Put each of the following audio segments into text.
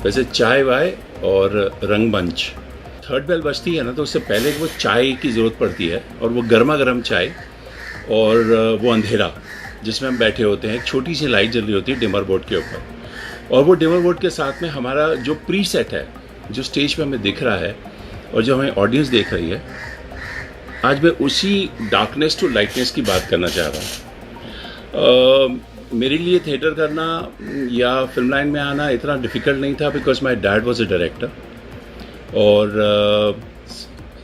वैसे चाय वाय और रंगमंच, थर्ड बेल बजती है ना तो उससे पहले वो चाय की ज़रूरत पड़ती है, और वो गर्मा गर्म चाय और वो अंधेरा जिसमें हम बैठे होते हैं, एक छोटी सी लाइट जल रही होती है डिमर बोर्ड के ऊपर, और वो डिमर बोर्ड के साथ में हमारा जो प्री सेट है जो स्टेज पे हमें दिख रहा है और जो हमें ऑडियंस देख रही है। आज मैं उसी डार्कनेस टू लाइटनेस की बात करना चाह रहा हूँ। मेरे लिए थिएटर करना या फिल्म लाइन में आना इतना डिफ़िकल्ट नहीं था, because my dad was a director. और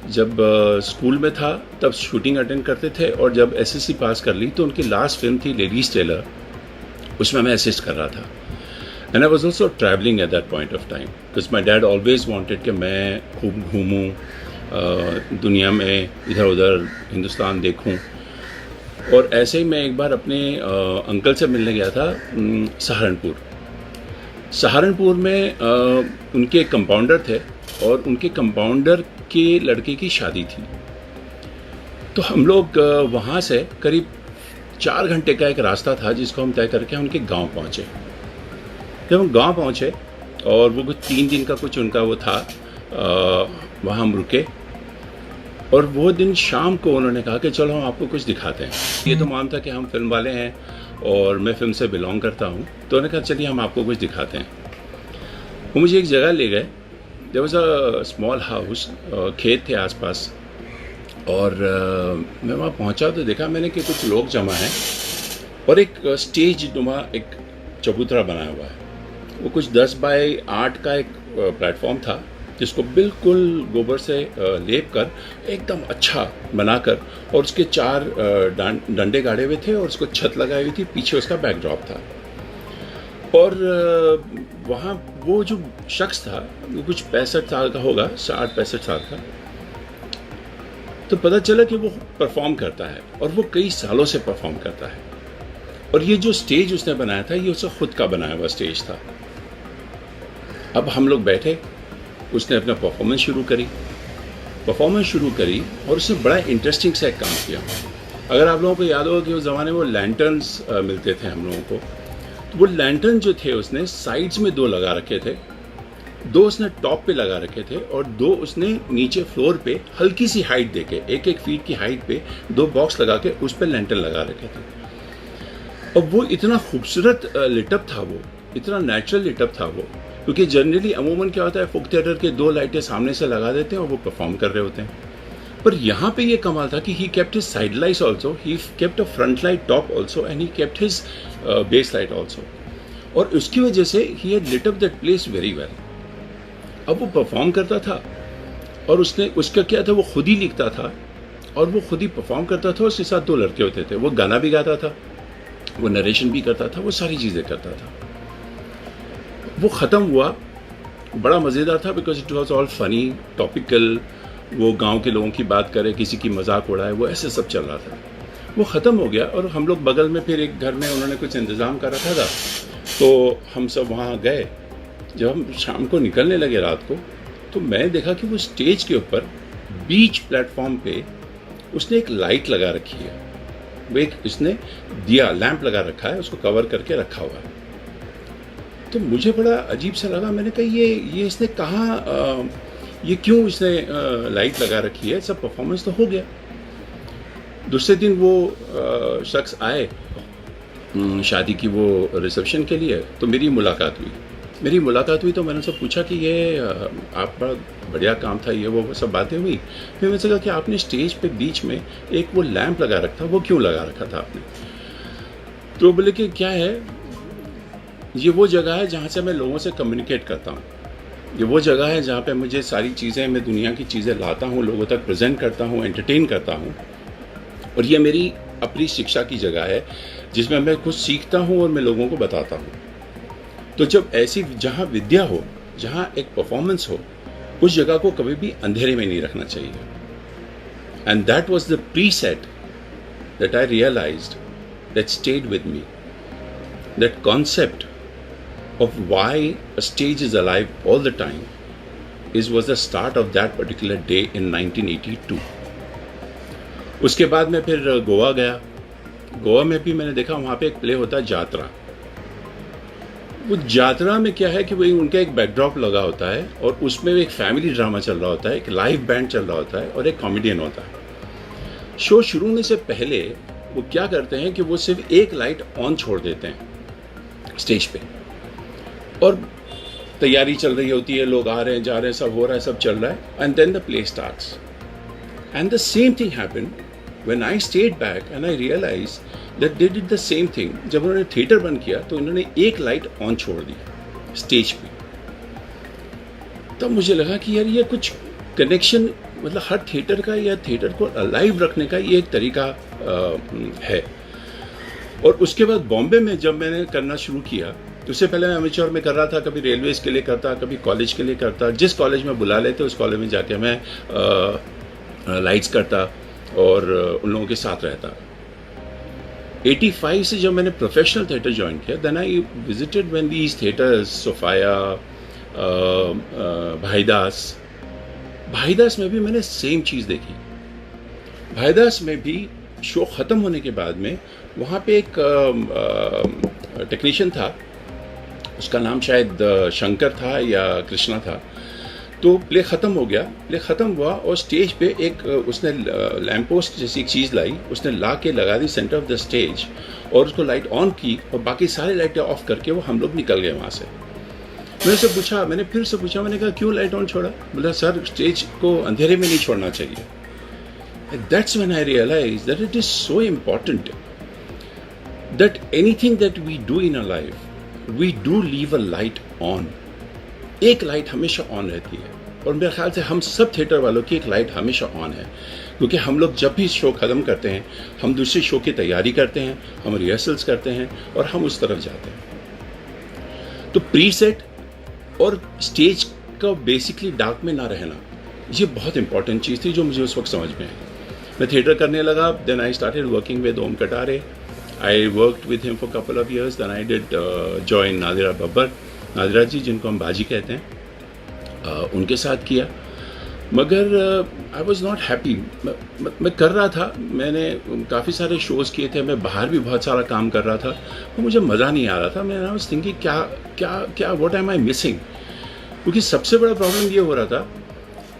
जब स्कूल में था तब शूटिंग अटेंड करते थे, और जब एसएससी पास कर ली तो उनकी लास्ट फिल्म थी लेडीज टेलर, उसमें मैं असिस्ट कर रहा था। And I was also travelling eight that point of time, because my dad always wanted कि मैं खूब घूमूँ दुनिया में, इधर उधर हिंदुस्तान देखूँ। और ऐसे ही मैं एक बार अपने अंकल से मिलने गया था सहारनपुर में उनके कंपाउंडर थे, और उनके कंपाउंडर के लड़के की शादी थी। तो हम लोग वहाँ से करीब 4 घंटे का एक रास्ता था जिसको हम तय करके उनके गांव पहुँचे। जब हम गांव पहुँचे और वो कुछ 3 दिन का कुछ उनका वो था, वहाँ हम रुके, और वो दिन शाम को उन्होंने कहा कि चलो हम आपको कुछ दिखाते हैं। ये तो मालूम था कि हम फिल्म वाले हैं और मैं फिल्म से बिलोंग करता हूँ, तो उन्होंने कहा चलिए हम आपको कुछ दिखाते हैं। वो मुझे एक जगह ले गए, there was a small house, खेत थे आसपास, और मैं वहाँ पहुँचा तो देखा मैंने कि कुछ लोग जमा हैं और एक स्टेज नुमा एक चबूतरा बनाया हुआ है। वो कुछ 10 बाय 8 का एक प्लेटफॉर्म था जिसको बिल्कुल गोबर से लेप कर एकदम अच्छा बनाकर, और उसके 4 डंडे गाड़े हुए थे और उसको छत लगाई हुई थी, पीछे उसका बैकड्रॉप था। और वहाँ वो जो शख्स था वो कुछ 65 साल का होगा, 60-65 साल का। तो पता चला कि वो परफॉर्म करता है, और वो कई सालों से परफॉर्म करता है। और ये जो स्टेज उसने बनाया था ये उसका खुद का बनाया हुआ स्टेज था। अब हम लोग बैठे, उसने अपना परफॉर्मेंस शुरू करी और उसने बड़ा इंटरेस्टिंग सा एक काम किया। अगर आप लोगों को याद होगा कि उस ज़माने में वो लैंटर्न्स मिलते थे हम लोगों को, तो वो लैंटर्न जो थे उसने साइड्स में 2 लगा रखे थे, 2 उसने टॉप पे लगा रखे थे, और 2 उसने नीचे फ्लोर पे हल्की सी हाइट देके 1-1 फीट की हाइट पे 2 बॉक्स लगा के उस पर लैंटर्न लगा रखे थे। और वो इतना खूबसूरत लिटअप था, वो इतना नेचुरल लिटअप था वो, क्योंकि जनरली अमूमन क्या होता है, फोक थिएटर के 2 लाइटें सामने से लगा देते हैं और वो परफॉर्म कर रहे होते हैं। पर यहाँ पे ये कमाल था कि he kept his side lights also, he kept a front light top also, and he kept his base light also, और उसकी वजह से he had lit up that place very well. अब वो परफॉर्म करता था, और उसने उसका क्या था, वो खुद ही लिखता था और वो खुद ही परफॉर्म करता था। उसके साथ 2 लड़के होते थे, वो गाना भी गाता था, वो नरेशन भी करता था, वो सारी चीज़ें करता था। वो ख़त्म हुआ, बड़ा मज़ेदार था, because it was all funny, topical, वो गांव के लोगों की बात करे, किसी की मजाक उड़ाए, वो ऐसे सब चल रहा था। वो ख़त्म हो गया, और हम लोग बगल में फिर एक घर में उन्होंने कुछ इंतज़ाम कर रखा था, तो हम सब वहाँ गए। जब हम शाम को निकलने लगे रात को, तो मैंने देखा कि वो स्टेज के ऊपर बीच प्लेटफॉर्म पे उसने एक लाइट लगा रखी है, वो एक उसने दिया लैंप लगा रखा है, उसको कवर करके रखा हुआ है। तो मुझे बड़ा अजीब सा लगा, मैंने कहा ये इसने कहाँ, ये क्यों इसने लाइट लगा रखी है, सब परफॉर्मेंस तो हो गया। दूसरे दिन वो शख्स आए शादी की वो रिसेप्शन के लिए, तो मेरी मुलाकात हुई तो मैंने उनसे पूछा कि ये आप बड़ा बढ़िया काम था, ये वो सब बातें हुई। फिर मैंने कहा कि आपने स्टेज पे बीच में एक वो लैंप लगा रखा था, वो क्यों लगा रखा था आपने? तो बोले कि क्या है, ये वो जगह है जहाँ से मैं लोगों से कम्युनिकेट करता हूँ, ये वो जगह है जहाँ पे मुझे सारी चीज़ें, मैं दुनिया की चीज़ें लाता हूँ, लोगों तक प्रेजेंट करता हूँ, एंटरटेन करता हूँ, और ये मेरी अपनी शिक्षा की जगह है जिसमें मैं कुछ सीखता हूँ और मैं लोगों को बताता हूँ। तो जब ऐसी जहाँ विद्या हो, जहाँ एक परफॉर्मेंस हो, उस जगह को कभी भी अंधेरे में नहीं रखना चाहिए। And that was the preset that I realized, that stayed with me, that concept of why a stage is alive all the time was the start of that particular day in 1982. उसके बाद मैं फिर गोवा गया। गोवा में भी मैंने देखा वहाँ पे एक प्ले होता है जात्रा। वो जात्रा में क्या है कि वही उनका एक बैकड्रॉप लगा होता है और उसमें एक फैमिली ड्रामा चल रहा होता है, एक लाइव बैंड चल रहा होता है और एक कॉमेडियन होता है। शो शुरू होने से पहले वो क्या करते हैं कि वो सिर्फ एक लाइट ऑन छोड़ देते हैं स्टेज पे और तैयारी चल रही होती है, लोग आ रहे हैं, जा रहे हैं, सब हो रहा है, सब चल रहा है, and then the play starts. And the same thing happened when I stayed back and I realize that they did the same thing. जब उन्होंने थिएटर बंद किया तो इन्होंने एक लाइट ऑन छोड़ दी स्टेज पे। तब मुझे लगा कि यार ये कुछ कनेक्शन, मतलब हर थिएटर का या थिएटर को अलाइव रखने का ये एक तरीका है। और उसके बाद बॉम्बे में जब मैंने करना शुरू किया तो उससे पहले मैं अमेच्योर में कर रहा था, कभी रेलवेज के लिए करता, कभी कॉलेज के लिए करता। जिस कॉलेज में बुला लेते उस कॉलेज में जाके मैं लाइट्स करता और उन लोगों के साथ रहता। 85 से जब मैंने प्रोफेशनल थिएटर ज्वाइन किया, then I visited when these theatres, Sophia, Bhaidas में भी मैंने सेम चीज़ देखी। भाईदास में भी शो ख़त्म होने के बाद में वहाँ पे एक टेक्नीशियन था, उसका नाम शायद शंकर था या कृष्णा था। तो प्ले ख़त्म हो गया, प्ले ख़त्म हुआ और स्टेज पे एक उसने लैम्प पोस्ट जैसी एक चीज़ लाई, उसने ला के लगा the centre of the stage और उसको लाइट ऑन की और बाकी सारी लाइटें ऑफ करके वो हम लोग निकल गए वहाँ से। मैंने फिर से पूछा, मैंने कहा क्यों लाइट ऑन छोड़ा? बोला सर स्टेज को अंधेरे में नहीं छोड़ना चाहिए। That's when I realized that it is so important that anything that we do in our life, we do leave a light on. एक लाइट हमेशा ऑन रहती है और मेरे ख्याल से हम सब थिएटर वालों की एक लाइट हमेशा ऑन है, क्योंकि हम लोग जब भी शो ख़त्म करते हैं हम दूसरे शो की तैयारी करते हैं, हम रिहर्सल्स करते हैं और हम उस तरफ जाते हैं। तो प्रीसेट और स्टेज का बेसिकली डार्क में ना रहना, ये बहुत इंपॉर्टेंट चीज़ थी जो मुझे उस वक्त समझ में आई। मैं थिएटर करने लगा, then I started working with Om Katare. I worked with him for couple of years, then I did join Nadira Babbar, Nadira ji जिनको हम बाजी कहते हैं, उनके साथ किया। मगर आई वॉज नॉट हैप्पी। मैं कर रहा था, मैंने काफ़ी सारे शोज़ किए थे, मैं बाहर भी बहुत सारा काम कर रहा था, तो मुझे मज़ा नहीं आ रहा था। मैं वाज थिंकिंग क्या व्हाट एम आई मिसिंग, क्योंकि सबसे बड़ा प्रॉब्लम ये हो रहा था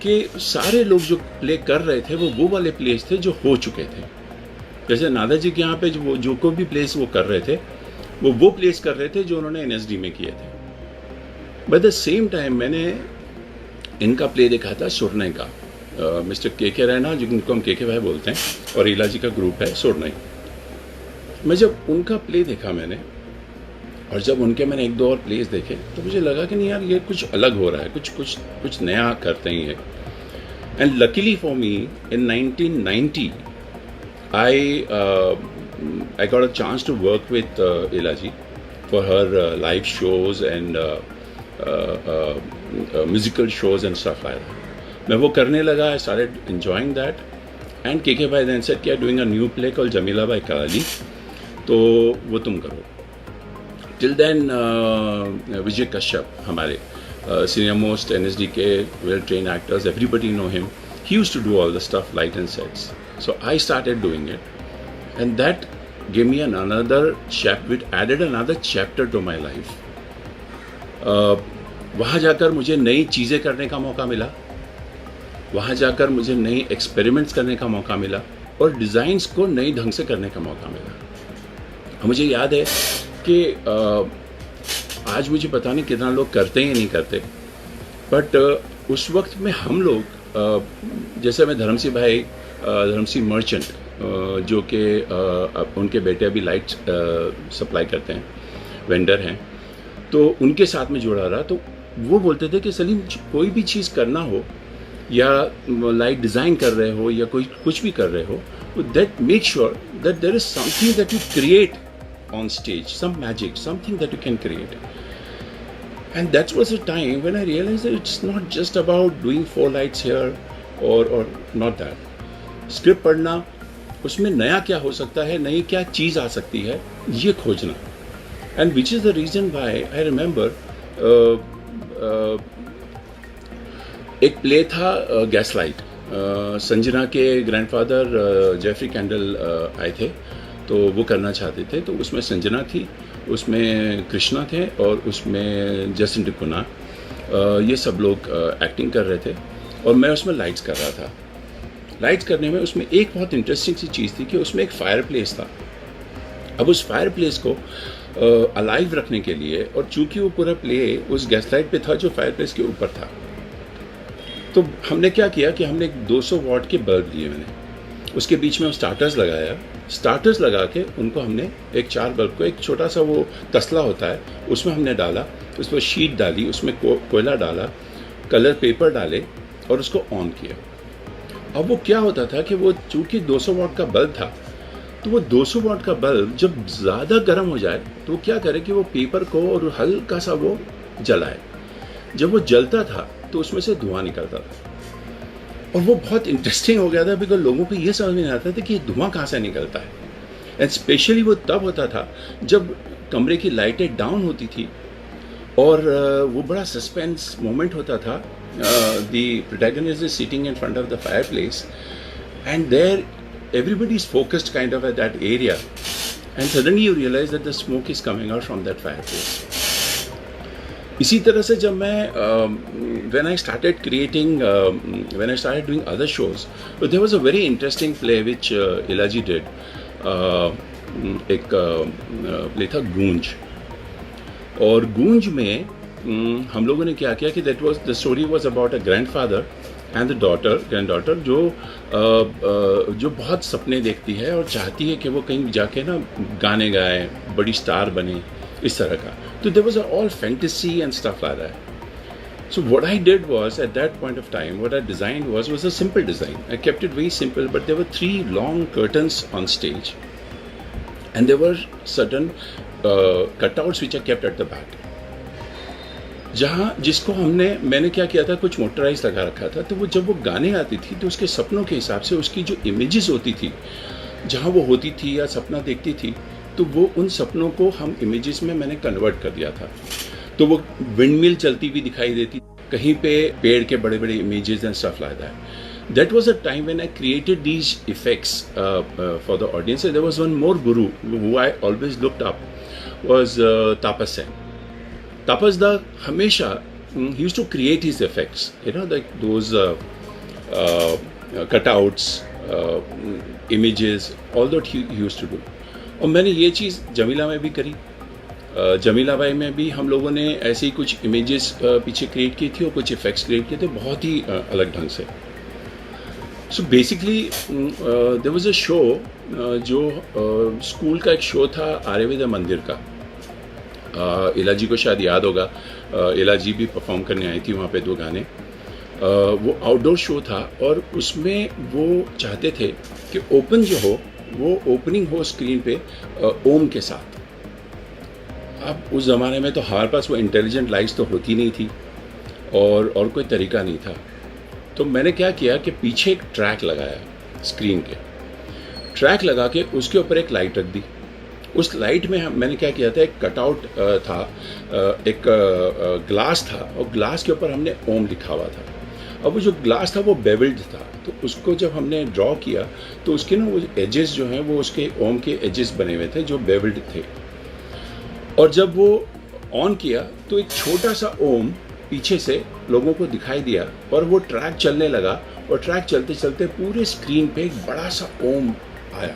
कि सारे लोग जो प्ले कर रहे थे वो वाले प्लेस थे जो हो चुके थे। जैसे नादा जी के यहाँ पे जो कोई भी प्लेस वो कर रहे थे वो प्लेस कर रहे थे जो उन्होंने एनएसडी में किए थे। बट द सेम टाइम मैंने इनका प्ले देखा था सुरनई का, मिस्टर के रैना जिनको हम के भाई बोलते हैं, और इला जी का ग्रुप है सुरनई। मैं जब उनका प्ले देखा मैंने, और जब उनके मैंने एक दो और प्लेस देखे तो मुझे लगा कि नहीं यार ये कुछ अलग हो रहा है, कुछ नया करते ही है। And luckily for me in 1990 I got a chance to work with Ila ji for her live shows and musical shows and stuff like that. मैं वो करने लगा, I started enjoying that, and KK bhai then said कि I'm doing a new play called Jamila by Karali, तो वो तुम करो। Till then Vijay Kashyap हमारे senior most NSD के well trained actors, everybody know him. He used to do all the stuff, light and sets. So I started doing it, and that gave me another chapter. It added another chapter to my life. वहाँ जाकर मुझे नई चीज़ें करने का मौका मिला, वहाँ जाकर मुझे नई एक्सपेरिमेंट्स करने का मौका मिला और डिज़ाइंस को नई ढंग से करने का मौका मिला। मुझे याद है कि आज मुझे पता नहीं कितना लोग करते हैं या नहीं करते, बट उस वक्त में हम लोग जैसे मैं धर्मसिंह मर्चेंट जो कि उनके बेटे अभी लाइट सप्लाई करते हैं, वेंडर हैं, तो उनके साथ में जुड़ा रहा। तो वो बोलते थे कि सलीम कोई भी चीज़ करना हो या लाइट डिज़ाइन कर रहे हो या कोई कुछ भी कर रहे हो, that make sure that there is something that you create on stage, some magic, something that you can create. And that was the time when I realized that it's not just about doing 4 lights here or not that. Script पढ़ना, उसमें नया क्या हो सकता है, नई क्या चीज़ आ सकती है, ये खोजना. And which is the reason why I remember एक प्ले था गैसलाइट, संजना के ग्रैंडफादर जेफरी कैंडल आए थे तो वो करना चाहते थे। तो उसमें संजना थी, उसमें कृष्णा थे और उसमें जसिन टिकुना, ये सब लोग एक्टिंग कर रहे थे और मैं उसमें लाइट्स कर रहा था। लाइट्स करने में उसमें एक बहुत इंटरेस्टिंग सी चीज़ थी कि उसमें एक फायर प्लेस था। अब उस फायर प्लेस को अलाइव रखने के लिए, और चूंकि वो पूरा प्ले उस गैस लाइट पे था जो फायर प्लेस के ऊपर था, तो हमने क्या किया कि हमने एक 200 वॉट के बल्ब लिए, मैंने उसके बीच में स्टार्टर्स लगाया। स्टार्टर्स लगा के उनको हमने एक 4 बल्ब को एक छोटा सा वो तसला होता है उसमें हमने डाला, उस पर शीट डाली, उसमें कोयला डाला, कलर पेपर डाले और उसको ऑन किया। अब वो क्या होता था कि वो चूंकि 200 वॉट का बल्ब था, तो वो 200 वॉट का बल्ब जब ज़्यादा गर्म हो जाए तो वो क्या करे कि वो पेपर को और हल्का सा वो जलाए। जब वो जलता था तो उसमें से धुआं निकलता था और वो बहुत इंटरेस्टिंग हो गया था, बिकॉज लोगों को ये समझ में नहीं आता था कि ये धुआं कहाँ से निकलता है। एंड स्पेशली वो तब होता था जब कमरे की लाइटें डाउन होती थी और वो बड़ा सस्पेंस मोमेंट होता था। The protagonist is sitting in front of the fireplace and there everybody is focused kind of at that area, and suddenly you realize that the smoke is coming out from that fireplace. इसी तरह से जब मैं when I started creating, when I started doing other shows, there was a very interesting play which Ilaji did. एक play था गूंज, और गूंज में हम लोगों ने क्या किया कि that was the story was about a grandfather and the grand-daughter जो बहुत सपने देखती है और चाहती है कि वो कहीं जाके ना गाने गाए, बड़ी स्टार बने, इस तरह का। तो there was all fantasy and stuff like that. So what I did was at that point of time what I designed was a simple design. I kept it very simple, but there were 3 long curtains on stage and there were certain cutouts which I kept at the back, जहाँ जिसको मैंने क्या किया था, कुछ motorise लगा रखा था। तो वो जब वो गाने आती थी तो उसके सपनों के हिसाब से उसकी जो इमेजेस होती थी, जहाँ वो होती थी या सपना देखती थी, तो वो उन सपनों को हम इमेजेस में मैंने कन्वर्ट कर दिया था। तो वो विंडमिल चलती हुई दिखाई देती, कहीं पे पेड़ के बड़े बड़े images and stuff like that. That was a time when I created these effects for the audience. And there was one more guru who I always looked up, was Tapas Sen. Tapas Da Hamesha, he used to create his effects, you know, like those cutouts, images, all that he used to do. और मैंने ये चीज़ जमीला में भी करी। Jamila by में भी हम लोगों ने ऐसे ही कुछ इमेजेस पीछे क्रिएट की थी और कुछ इफेक्ट्स क्रिएट किए थे, बहुत ही अलग ढंग से। So basically there was a show, जो स्कूल का एक शो था आर्यवेद मंदिर का। इलाजी को शायद याद होगा, इलाजी भी परफॉर्म करने आई थी वहाँ पे 2 गाने। वो आउटडोर शो था और उसमें वो चाहते थे कि ओपन जो हो वो ओपनिंग हो स्क्रीन पे ओम के साथ। अब उस ज़माने में तो हमारे पास वो इंटेलिजेंट लाइट्स तो होती नहीं थी और कोई तरीका नहीं था। तो मैंने क्या किया कि पीछे एक ट्रैक लगाया, स्क्रीन के ट्रैक लगा के उसके ऊपर एक लाइट रख दी। उस लाइट में मैंने क्या किया था, एक कटआउट था, एक ग्लास था और ग्लास के ऊपर हमने ओम लिखा हुआ था। अब वो जो ग्लास था वो बेवल्ड था, तो उसको जब हमने ड्रॉ किया तो उसके ना वो एजेस जो हैं वो उसके ओम के एजेस बने हुए थे जो बेवल्ड थे। और जब वो ऑन किया तो एक छोटा सा ओम पीछे से लोगों को दिखाई दिया और वो ट्रैक चलने लगा और ट्रैक चलते चलते पूरे स्क्रीन पे एक बड़ा सा ओम आया,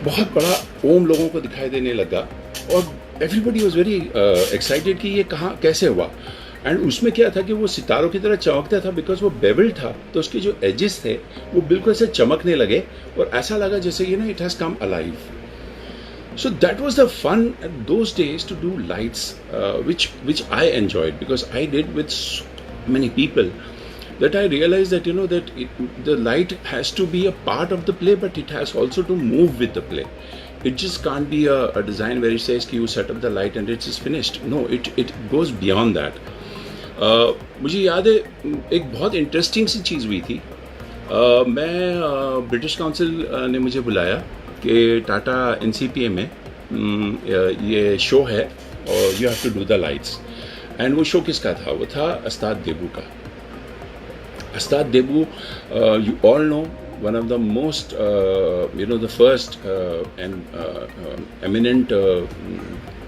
बहुत बड़ा ओम लोगों को दिखाई देने लगा और एवरीबडी वाज वेरी एक्साइटेड कि ये कहाँ कैसे हुआ। एंड उसमें क्या था कि वो सितारों की तरह चमकता था, बिकॉज वो बेवल्ड था तो उसके जो एजेस थे वो बिल्कुल ऐसे चमकने लगे और ऐसा लगा जैसे it has come alive. So that was the fun at those days to do lights, which I enjoyed because I did with so many people that I realized that that the light has to be a part of the play, but it has also to move with the play. It just can't be a design where it says कि you set up the light and it's just finished. No, it goes beyond that. मुझे याद है एक बहुत interesting सी चीज़ हुई थी। मैं British council ने मुझे बुलाया कि टाटा NCPA में ये शो है और you have to do the lights. And वो शो किसका था? वो था अस्ताद देबू का। Astad Deboo, you all know one of the most the first and eminent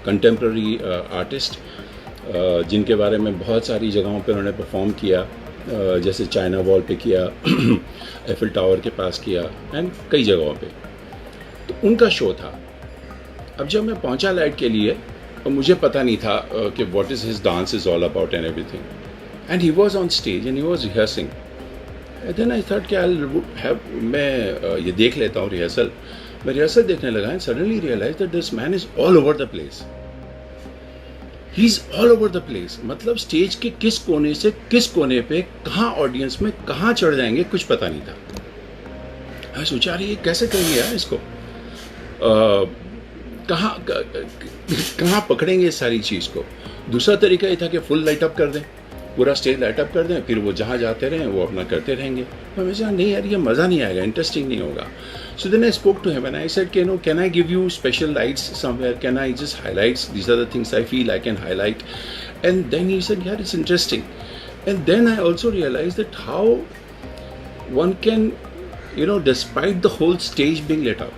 contemporary artist, जिनके बारे में बहुत सारी जगहों पे उन्होंने परफॉर्म किया, जैसे चाइना वॉल पे किया, एफिल टावर के पास किया एंड कई जगहों पे। तो उनका शो था। अब जब मैं पहुंचा लाइट के लिए, और मुझे पता नहीं था कि what is his dance is all about and everything, and he was on stage and he was rehearsing. Then I thought कि मैं ये देख लेता हूँ रिहर्सल। मैं रिहर्सल देखने लगा and suddenly realize that this man is all over the place. He is all over the place, मतलब स्टेज के किस कोने से किस कोने पे, कहाँ ऑडियंस में कहाँ चढ़ जाएंगे कुछ पता नहीं था। मैं सोचा रही है कैसे करेंगे यार इसको, कहाँ पकड़ेंगे इस सारी चीज़ को। दूसरा तरीका ये था कि फुल लाइट अप कर दें, पूरा स्टेज लाइट अप कर दें, फिर वो जहाँ जाते रहें वो अपना करते रहेंगे। तो मैं सोचा नहीं यार ये मज़ा नहीं आएगा, इंटरेस्टिंग नहीं होगा। So then I spoke to him and I said, can I give you special lights somewhere? Can I just highlights? These are the things I feel I can highlight. And then he said, yeah, it's interesting. And then I also realized that how one can, despite the whole stage being lit up,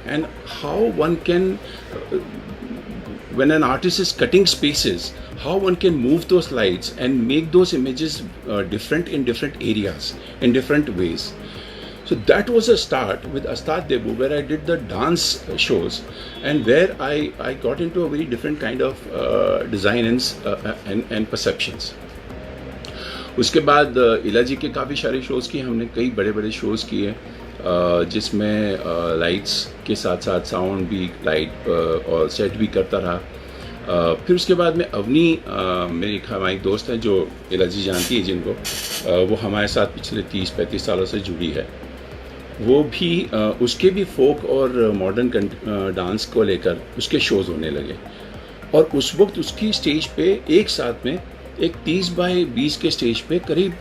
and how one can, when an artist is cutting spaces, how one can move those lights and make those images different in different areas, in different ways. So that was a start with Astad Debu, where I did the dance shows and where I got into a very different kind of design and perceptions. उसके बाद इलाजी के काफ़ी सारे shows किए हमने, कई बड़े बड़े शोज़ किए जिसमें लाइट्स के साथ साथ साउंड भी, लाइट और सेट भी करता रहा। फिर उसके बाद में अवनी, मेरी हमारी दोस्त है जो इलाजी जानती है जिनको, वो हमारे साथ पिछले 30-35 सालों से जुड़ी है। वो भी उसके भी फोक और मॉडर्न डांस को लेकर उसके शोज़ होने लगे। और उस वक्त उसकी स्टेज पे एक साथ में एक 30 बाय 20 के स्टेज पे करीब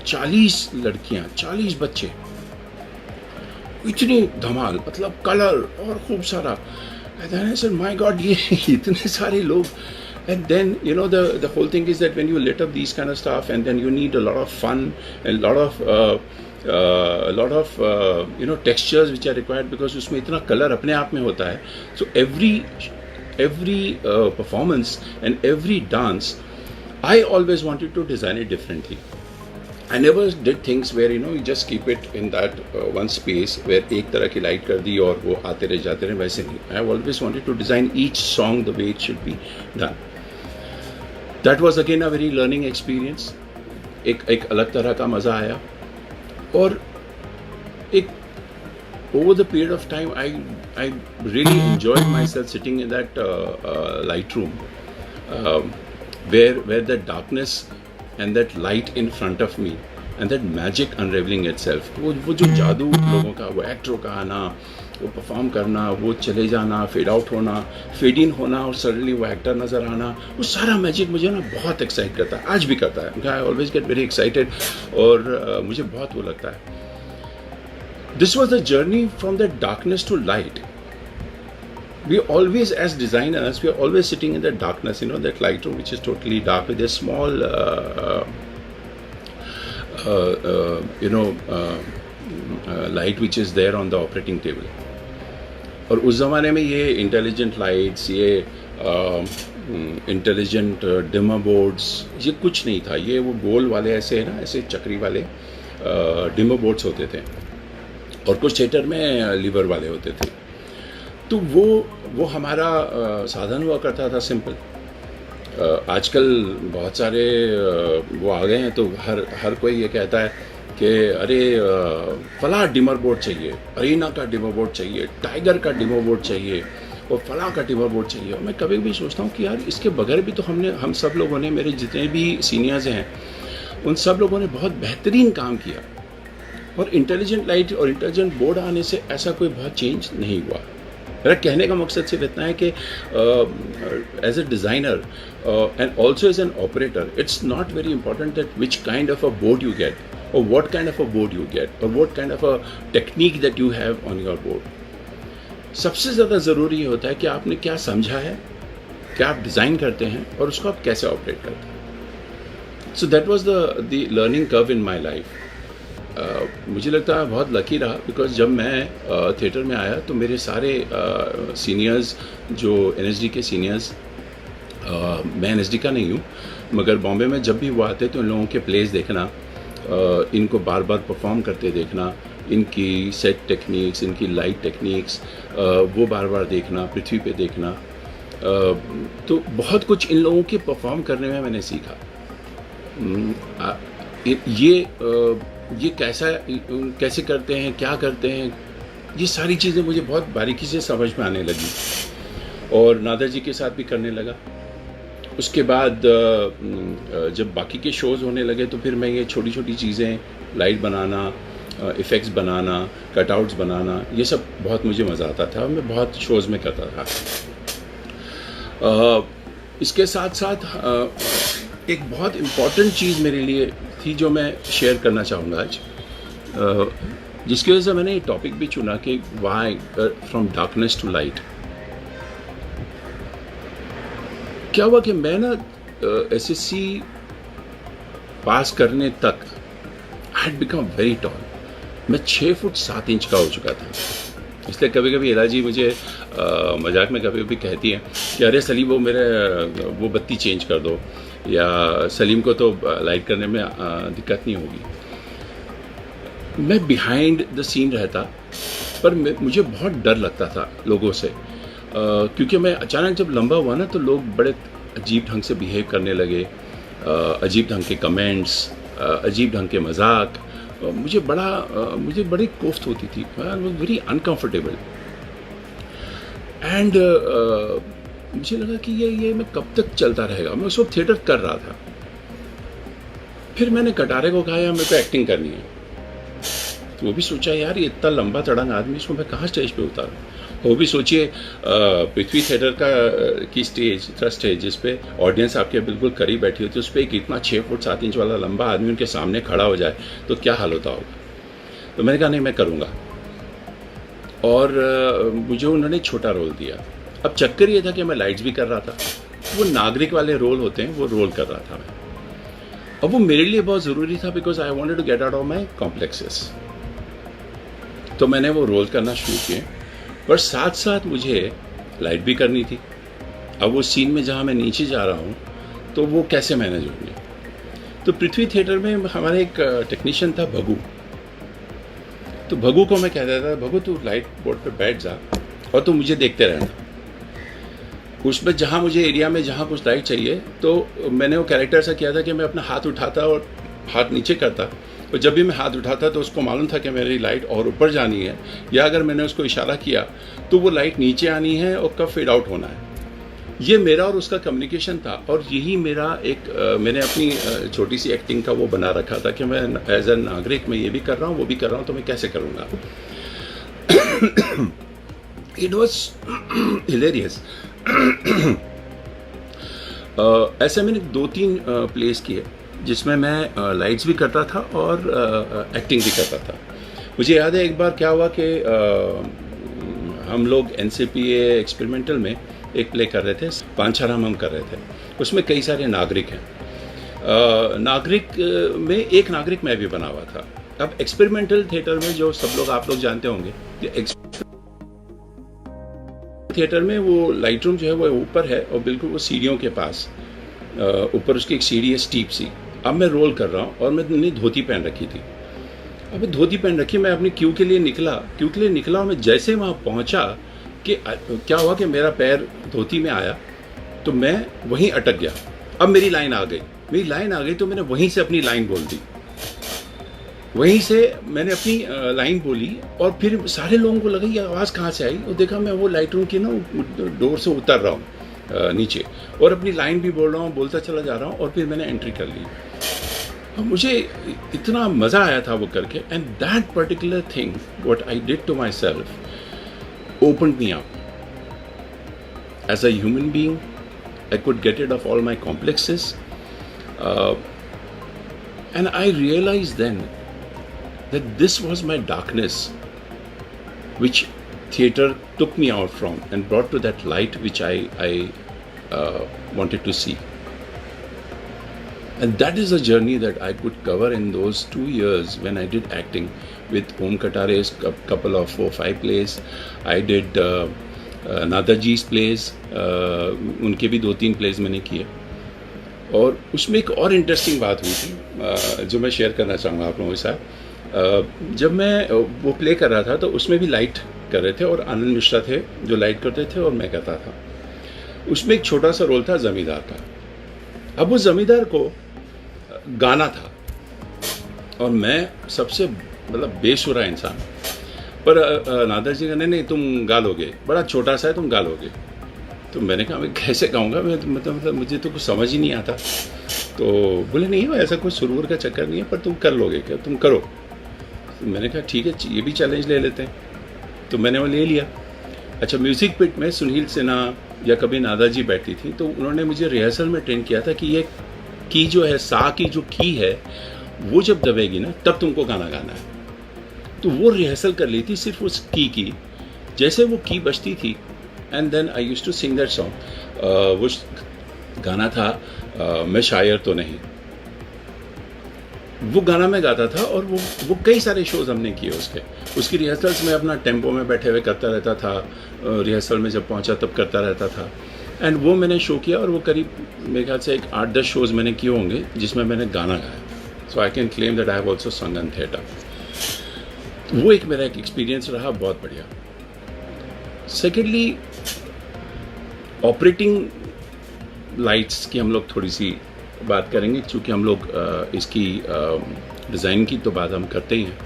40 लड़कियां, 40 बच्चे, इतनी धमाल, मतलब कलर और खूब सारा। सर माय गॉड, ये इतने सारे लोग। And then the whole thing is that when you lit up these kind of stuff, and then you need a lot of fun and a lot of textures which are required, because उसमें इतना colour अपने आप में होता है। So every performance and every dance, I always wanted to design it differently. I never did things where you just keep it in that one space where एक तरह की लाइट कर दी और वो आते रहे जाते रहे, वैसे नहीं। I always wanted to design each song the way it should be done. That was again a very learning experience. एक अलग तरह का मज़ा आया। और एक over the period of time I really enjoyed myself sitting in that light room where that darkness and that light in front of me and that magic unraveling itself, वो जो जादू लोगों का, वो एक्टरों का आना, वो परफॉर्म करना, वो चले जाना, फेड आउट होना, फेड इन होना और सडनली वो एक्टर नज़र आना, वो सारा मैजिक मुझे ना बहुत एक्साइट करता है, आज भी करता है। I always get very excited और मुझे बहुत वो लगता है। This was the journey from that darkness to light. We always, as designers, we are always sitting in that darkness, that light room which is totally dark with a small, light which is there on the operating table. और उस ज़माने में ये intelligent lights, ये intelligent dimmer boards, ये कुछ नहीं था। ये वो गोल वाले ऐसे ऐसे चक्री वाले डिमर बोर्ड्स होते थे और कुछ थिएटर में लीवर वाले होते थे। तो वो हमारा साधन हुआ करता था सिंपल। आजकल बहुत सारे वो आ गए हैं, तो हर कोई ये कहता है कि अरे फला डिमर बोर्ड चाहिए, अरीना का डिमर बोर्ड चाहिए, टाइगर का डिमर बोर्ड चाहिए और फला का डिमर बोर्ड चाहिए। और मैं कभी भी सोचता हूँ कि यार इसके बगैर भी तो हम सब लोगों ने, मेरे जितने भी सीनियर्स हैं उन सब लोगों ने बहुत बेहतरीन काम किया। और इंटेलिजेंट लाइट और इंटेलिजेंट बोर्ड आने से ऐसा कोई बहुत चेंज नहीं हुआ। मेरा कहने का मकसद सिर्फ इतना है कि as a designer and also as an operator, it's not very important that which kind of a board you get और what kind of a board you get और what kind of a technique that you have on your board. सबसे ज़्यादा ज़रूरी ये होता है कि आपने क्या समझा है, क्या आप डिज़ाइन करते हैं और उसको आप कैसे ऑपरेट करते हैं। So that was the learning curve in my life. मुझे लगता है बहुत लकी रहा, बिकॉज जब मैं थिएटर में आया तो मेरे सारे सीनियर्स जो NSD के सीनियर्स, मैं NSD का नहीं हूँ, मगर बॉम्बे में जब भी वो आते तो इन लोगों के प्लेस देखना, इनको बार बार परफॉर्म करते देखना, इनकी सेट टेक्निक्स, इनकी लाइट टेक्निक्स, वो बार बार देखना, पृथ्वी पे देखना, तो बहुत कुछ इन लोगों के परफॉर्म करने में मैंने सीखा। ये कैसे करते हैं, क्या करते हैं, ये सारी चीज़ें मुझे बहुत बारीकी से समझ में आने लगी, और नादर जी के साथ भी करने लगा। उसके बाद जब बाकी के शोज़ होने लगे तो फिर मैं ये छोटी छोटी चीज़ें, लाइट बनाना, इफ़ेक्ट्स बनाना, कटआउट्स बनाना, ये सब बहुत मुझे मज़ा आता था, मैं बहुत शोज़ में करता था। इसके साथ साथ एक बहुत इम्पॉर्टेंट चीज़ मेरे लिए थी जो मैं शेयर करना चाहूँगा आज, जिसकी वजह से मैंने ये टॉपिक भी चुना कि why from darkness to light. क्या हुआ कि मैं ना SSC पास करने तक I had become very tall. मैं 6 फुट 7 इंच का हो चुका था। इसलिए कभी कभी इला जी मुझे मजाक में कभी कभी कहती हैं कि अरे सलीम वो बत्ती चेंज कर दो, या सलीम को तो लाइट करने में दिक्कत नहीं होगी। मैं बिहाइंड द सीन रहता, पर मुझे बहुत डर लगता था लोगों से, क्योंकि मैं अचानक जब लंबा हुआ ना तो लोग बड़े अजीब ढंग से बिहेव करने लगे, अजीब ढंग के कमेंट्स, अजीब ढंग के मजाक, मुझे बड़ी कोफ्त होती थी, I was very uncomfortable. And मुझे लगा कि ये मैं कब तक चलता रहेगा। मैं उस वक्त थिएटर कर रहा था। फिर मैंने कटारे को कहा यार मेरे को एक्टिंग करनी है। तो वो भी सोचा यार ये इतना लंबा चढ़ंग आदमी, इसको मैं कहाँ स्टेज पे उतारूँ। वो भी सोचिए पृथ्वी थिएटर की स्टेज, ट्रस्ट है जिस पे ऑडियंस आपके बिल्कुल करीब बैठी होती है, उस पर एक इतना 6 फुट 7 इंच वाला लंबा आदमी उनके सामने खड़ा हो जाए तो क्या हाल होता होगा। तो मैंने कहा नहीं मैं करूँगा, और मुझे उन्होंने छोटा रोल दिया। अब चक्कर ये था कि मैं लाइट्स भी कर रहा था, वो नागरिक वाले रोल होते हैं वो रोल कर रहा था मैं, और वो मेरे लिए बहुत ज़रूरी था because I wanted to get out of my complexes. तो मैंने वो रोल करना शुरू किए, पर साथ साथ मुझे लाइट भी करनी थी। अब वो सीन में जहाँ मैं नीचे जा रहा हूँ तो वो कैसे मैनेज होंगे। तो पृथ्वी थिएटर में हमारे एक टेक्नीशियन था भगू। तो भगू को मैं कहता था भगू तू लाइट बोर्ड पे बैठ जा और तू मुझे देखते रहना। उसमें जहाँ मुझे एरिया में जहाँ कुछ लाइट चाहिए तो मैंने वो कैरेक्टर ऐसा किया था कि मैं अपना हाथ उठाता और हाथ नीचे करता, और जब भी मैं हाथ उठाता तो उसको मालूम था कि मेरी लाइट और ऊपर जानी है, या अगर मैंने उसको इशारा किया तो वो लाइट नीचे आनी है और कब फेड आउट होना है। ये मेरा और उसका कम्युनिकेशन था, और यही मेरा एक मैंने अपनी छोटी सी एक्टिंग का वो बना रखा था कि मैं एज ए नागरिक मैं ये भी कर रहा हूँ वो भी कर रहा हूँ, तो मैं कैसे करूँगा। It was hilarious. ऐसे मैंने 2-3 प्लेस किए जिसमें मैं लाइट्स भी करता था और एक्टिंग भी करता था। मुझे याद है एक बार क्या हुआ कि हम लोग NCPA एक्सपेरिमेंटल में एक प्ले कर रहे थे, पांचाराम हम कर रहे थे। उसमें कई सारे नागरिक हैं। नागरिक में एक नागरिक मैं भी बना हुआ था। अब एक्सपेरिमेंटल थिएटर में जो सब लोग आप लोग जानते होंगे, थिएटर में वो लाइट रूम जो है वो ऊपर है और बिल्कुल वो सीढ़ियों के पास, ऊपर उसकी एक सीढ़ी है स्टीप सी। अब मैं रोल कर रहा हूँ और मैंने धोती पहन रखी थी। अब धोती पहन रखी, मैं अपनी क्यू के लिए निकला और मैं जैसे वहाँ पहुँचा कि क्या हुआ कि मेरा पैर धोती में आया तो मैं वहीं अटक गया। अब मेरी लाइन आ गई तो मैंने वहीं से अपनी लाइन बोल दी। वहीं से मैंने अपनी लाइन बोली और फिर सारे लोगों को लगा ये आवाज़ कहाँ से आई, और देखा मैं वो लाइट रूम की ना डोर से उतर रहा हूँ नीचे, और अपनी लाइन भी बोल रहा हूँ, बोलता चला जा रहा हूँ, और फिर मैंने एंट्री कर ली। और मुझे इतना मज़ा आया था वो करके, and that particular thing what I did to myself opened me up as a human being. I could get rid of all my complexes, and I realized then that this was my darkness, which theatre took me out from and brought to that light which I wanted to see. And that is a journey that I could cover in those 2 years when I did acting with Om Katare's couple of 4-5 plays. I did नादाजी's plays, उनके भी 2-3 plays मैंने किए. और उसमें एक और interesting बात हुई थी जो मैं शेयर करना चाहूँगा आप लोगों के साथ. जब मैं वो प्ले कर रहा था तो उसमें भी लाइट कर रहे थे और आनंद मिश्रा थे जो लाइट करते थे और मैं करता था. उसमें एक छोटा सा रोल था ज़मींदार का. अब वो ज़मींदार को गाना था और मैं सबसे मतलब बेसुरा इंसान, पर नादा जी कहने नहीं तुम गा लोगे, बड़ा छोटा सा है तुम गा लोगे. तो मैंने कहा मैं कैसे गाऊंगा, मैं मतलब मुझे तो कुछ समझ ही नहीं आता. तो बोले नहीं हो ऐसा कुछ सुरूर का चक्कर नहीं है, पर तुम कर लोगे क्या, तुम करो. तो मैंने कहा ठीक है ये भी चैलेंज ले लेते हैं. तो मैंने वो ले लिया. अच्छा, म्यूज़िक पिट में सुनील सिन्हा या कभी नादा जी बैठी थी तो उन्होंने मुझे रिहर्सल में ट्रेन किया था कि ये की जो है, सा की जो की है वो जब दबेगी ना तब तुमको गाना गाना है. तो वो रिहर्सल कर ली थी सिर्फ उस की. जैसे वो की बजती थी and then I used to sing that song. वो गाना था मैं शायर तो नहीं. वो गाना मैं गाता था और वो कई सारे शोज हमने किए उसकी रिहर्सल्स में अपना टेम्पो में बैठे हुए करता रहता था. रिहर्सल में जब पहुंचा तब करता रहता था. एंड वो मैंने शो किया और वो करीब मेरे ख्याल से एक 8-10 शोज मैंने किए होंगे जिसमें मैंने गाना गाया. So I can claim that I have also sung in theatre. वो एक मेरा एक एक्सपीरियंस रहा बहुत बढ़िया. सेकेंडली, ऑपरेटिंग लाइट्स की हम लोग थोड़ी सी बात करेंगे क्योंकि हम लोग इसकी डिज़ाइन की तो बात हम करते ही हैं.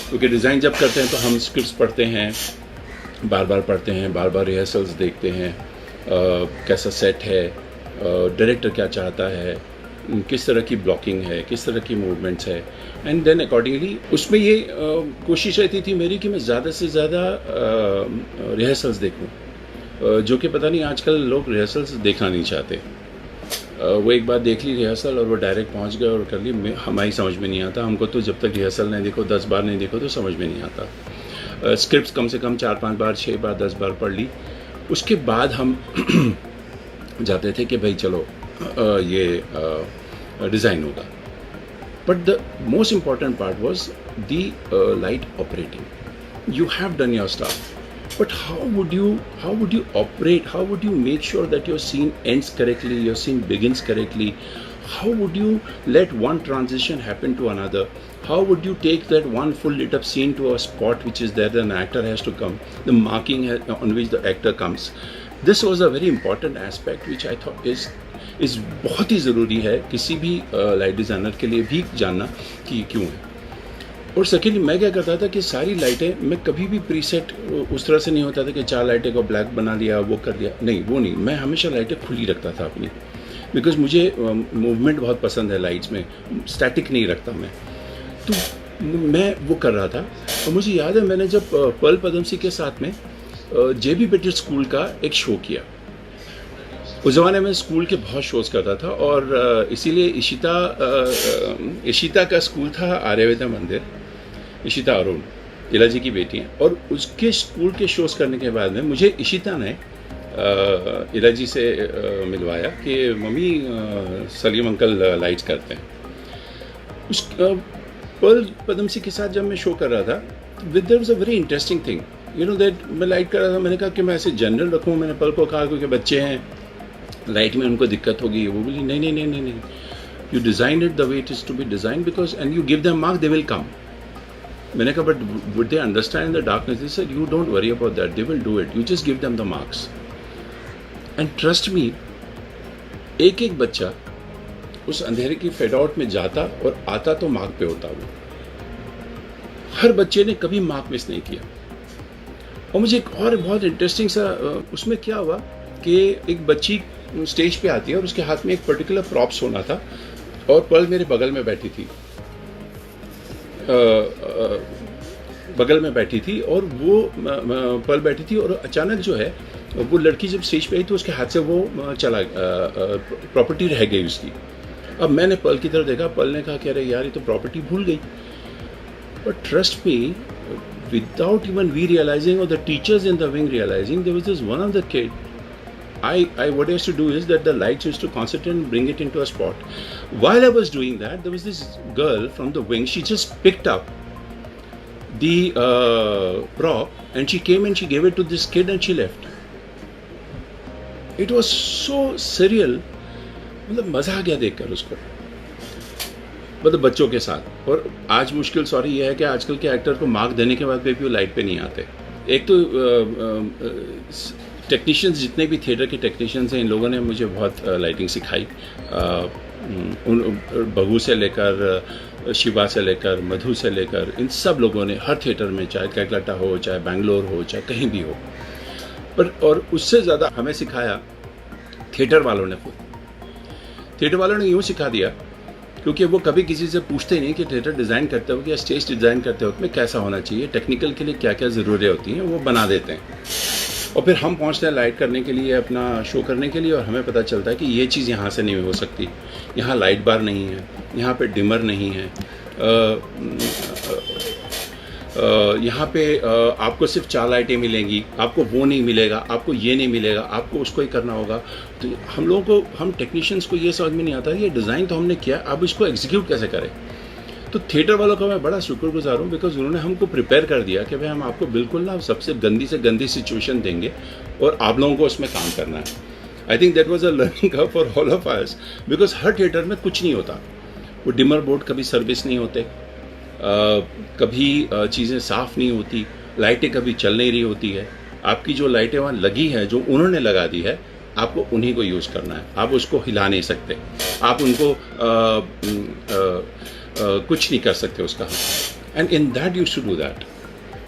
क्योंकि डिज़ाइन जब करते हैं तो हम स्क्रिप्ट्स पढ़ते हैं, बार बार पढ़ते हैं, बार बार रिहर्सल्स देखते हैं, कैसा सेट है, डायरेक्टर क्या चाहता है, किस तरह की ब्लॉकिंग है, किस तरह की मूवमेंट्स है. एंड देन अकॉर्डिंगली उसमें ये कोशिश रहती थी मेरी कि मैं ज़्यादा से ज़्यादा रिहर्सल्स देखूं, जो कि पता नहीं आजकल लोग रिहर्सल्स देखना नहीं चाहते. वो एक बार देख ली रिहर्सल और वो डायरेक्ट पहुंच गए और कर ली. हमारी समझ में नहीं आता. हमको तो जब तक रिहर्सल नहीं देखो, 10 बार नहीं देखो तो समझ में नहीं आता. स्क्रिप्ट कम से कम 4-5 बार, 6 बार, 10 बार पढ़ ली. उसके बाद हम जाते थे कि भाई चलो ये डिज़ाइन होगा. But the most important part was the light operating. You have done your stuff, but how would you operate? How would you make sure that your scene ends correctly, your scene begins correctly? How would you let one transition happen to another? How would you take that one full lit up scene to a spot which is there, then an actor has to come, the marking on which the actor comes? This was a very important aspect which I thought is बहुत ही ज़रूरी है किसी भी light designer के लिए भी जानना कि क्यों है. और सेकेंडली मैं क्या करता था कि सारी लाइटें मैं कभी भी प्रीसेट उस तरह से नहीं होता था कि 4 लाइटें को ब्लैक बना लिया, वो कर लिया, नहीं, वो नहीं. मैं हमेशा लाइटें खुली रखता था अपनी, बिकॉज मुझे मूवमेंट बहुत पसंद है लाइट्स में, स्टैटिक नहीं रखता मैं. तो मैं वो कर रहा था. और मुझे याद है मैंने जब पर्ल पदमसी के साथ में JB बेटेड स्कूल का एक शो किया. उस ज़माने में स्कूल के बहुत शोज़ करता था और इसीलिए इशिता का स्कूल था आर्यवेदा मंदिर. इशिता अरुण इलाजी की बेटी हैं. और उसके स्कूल के शोज़ करने के बाद में मुझे इशिता ने इलाजी से मिलवाया कि मम्मी सलीम अंकल लाइट्स करते हैं. उस पर्ल पदमसी के साथ जब मैं शो कर रहा था, there was a very interesting thing, you know that मैं लाइट कर रहा था. मैंने कहा कि मैं ऐसे जनरल रखूँ. मैंने पर्ल को कहा क्योंकि बच्चे हैं, लाइट में उनको दिक्कत होगी. वो बोली नहीं, you design it the way it is to be design because and you give them mark, they will come. मैंने कहा but would they understand the darkness? They said you don't worry about that, they will do it, you just give them the marks. And trust me, एक बच्चा उस अंधेरे की fade out में जाता और आता तो मार्क पे होता. वो हर बच्चे ने कभी मार्क मिस नहीं किया. और मुझे एक और बहुत इंटरेस्टिंग सा उसमें क्या हुआ कि एक बच्ची स्टेज पे आती है और उसके हाथ में एक पर्टिकुलर प्रॉप्स होना था और पर्ल मेरे बगल में बैठी थी, और वो पर्ल बैठी थी और अचानक जो है वो लड़की जब स्टेज पे आई तो उसके हाथ से वो चला, प्रॉपर्टी रह गई उसकी. अब मैंने पर्ल की तरफ देखा. पर्ल ने कहा कि अरे यार ये तो प्रॉपर्टी भूल गई. But trust me, without even we realizing or the teachers in the wing realizing, there was this one of the kid I what I used to do is that the lights used to concentrate and bring it into a spot. While I was doing that, there was this girl from the wing. She just picked up the prop and she came and she gave it to this kid and she left. It was so surreal. मतलब मजा आ गया देखकर उसको, मतलब बच्चों के साथ. और आज मुश्किल सॉरी ये है कि आजकल के एक्टर को मार्क देने के बाद भी वो लाइट पे नहीं आते. एक तो टेक्नीशियंस जितने भी थिएटर के टेक्नीशियंस हैं, इन लोगों ने मुझे बहुत लाइटिंग सिखाई. उन बहू से लेकर शिवा से लेकर मधु से लेकर इन सब लोगों ने हर थिएटर में, चाहे कैलकाटा हो, चाहे बेंगलोर हो, चाहे कहीं भी हो, पर और उससे ज़्यादा हमें सिखाया थिएटर वालों ने खुद. थिएटर वालों ने यूँ सिखा दिया क्योंकि वो कभी किसी से पूछते ही नहीं कि थिएटर डिज़ाइन करते वक्त या स्टेज डिज़ाइन करते वक्त में कैसा होना चाहिए, टेक्निकल के लिए क्या क्या ज़रूरतें होती हैं, वो बना देते हैं. और फिर हम पहुंचते हैं लाइट करने के लिए, अपना शो करने के लिए, और हमें पता चलता है कि ये चीज़ यहाँ से नहीं हो सकती, यहाँ लाइट बार नहीं है, यहाँ पे डिमर नहीं है, यहाँ पे आपको सिर्फ 4 लाइटें मिलेंगी, आपको वो नहीं मिलेगा, आपको ये नहीं मिलेगा, आपको उसको ही करना होगा. तो हम लोगों को, हम टेक्नीशियंस को ये समझ में नहीं आता, ये डिज़ाइन तो हमने किया, अब इसको एग्जीक्यूट कैसे करें. तो थिएटर वालों का मैं बड़ा शुक्रगुजार हूँ, बिकॉज उन्होंने हमको प्रिपेयर कर दिया कि भाई हम आपको बिल्कुल ना सबसे गंदी से गंदी सिचुएशन देंगे और आप लोगों को उसमें काम करना है. I think that was a learning curve for all of us, because her theatre में कुछ नहीं होता. वो डिमर बोर्ड कभी सर्विस नहीं होते, कभी चीज़ें साफ़ नहीं होती, लाइटें कभी चल नहीं रही होती है. आपकी जो लाइटें वहाँ लगी है, जो उन्होंने लगा दी है, आपको उन्हीं को यूज़ करना है. आप उसको हिला नहीं सकते, आप उनको कुछ नहीं कर सकते उसका. And in that you should do that.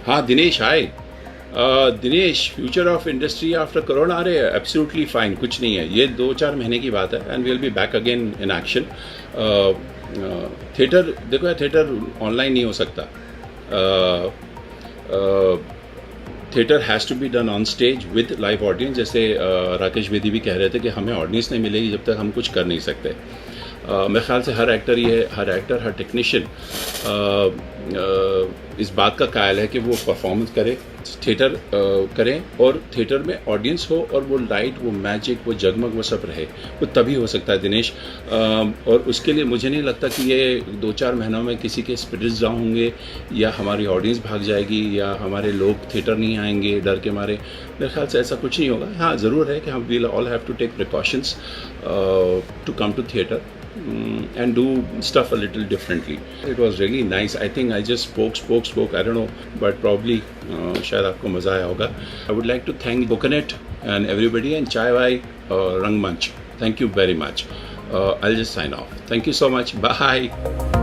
हाँ, दिनेश आए. Dinesh, future of industry after corona, अरे एब्सोल्युटली फाइन, कुछ नहीं है, ये 2-4 महीने की बात है and we will be back again in action. Theatre देखो यार, थिएटर ऑनलाइन नहीं हो सकता. Theatre has to be done on stage with live audience. जैसे राकेश बेदी भी कह रहे थे कि हमें ऑडियंस नहीं मिलेगी जब तक हम कुछ कर नहीं सकते. मेरे ख्याल से हर एक्टर, हर टेक्नीशियन इस बात का कायल है कि वो परफॉर्मेंस करे, थिएटर करें, और थिएटर में ऑडियंस हो और वो लाइट, वो मैजिक, वो जगमग, वो सब रहे. वो तभी हो सकता है दिनेश. और उसके लिए मुझे नहीं लगता कि ये 2-4 महीनों में किसी के स्पिरिट्स डाउन होंगे, या हमारी ऑडियंस भाग जाएगी, या हमारे लोग थिएटर नहीं आएंगे डर के मारे. मेरे ख्याल से ऐसा कुछ नहीं होगा. हाँ, ज़रूर है कि हम we'll all have to take precautions to come to theatre and do stuff a little differently. It was really nice. I think I just spoke. I don't know, but probably शायद आपको मज़ा आया होगा. I would like to thank Booknet and everybody and Chai Vai Rangmanch. Thank you very much. I'll just sign off. Thank you so much. Bye.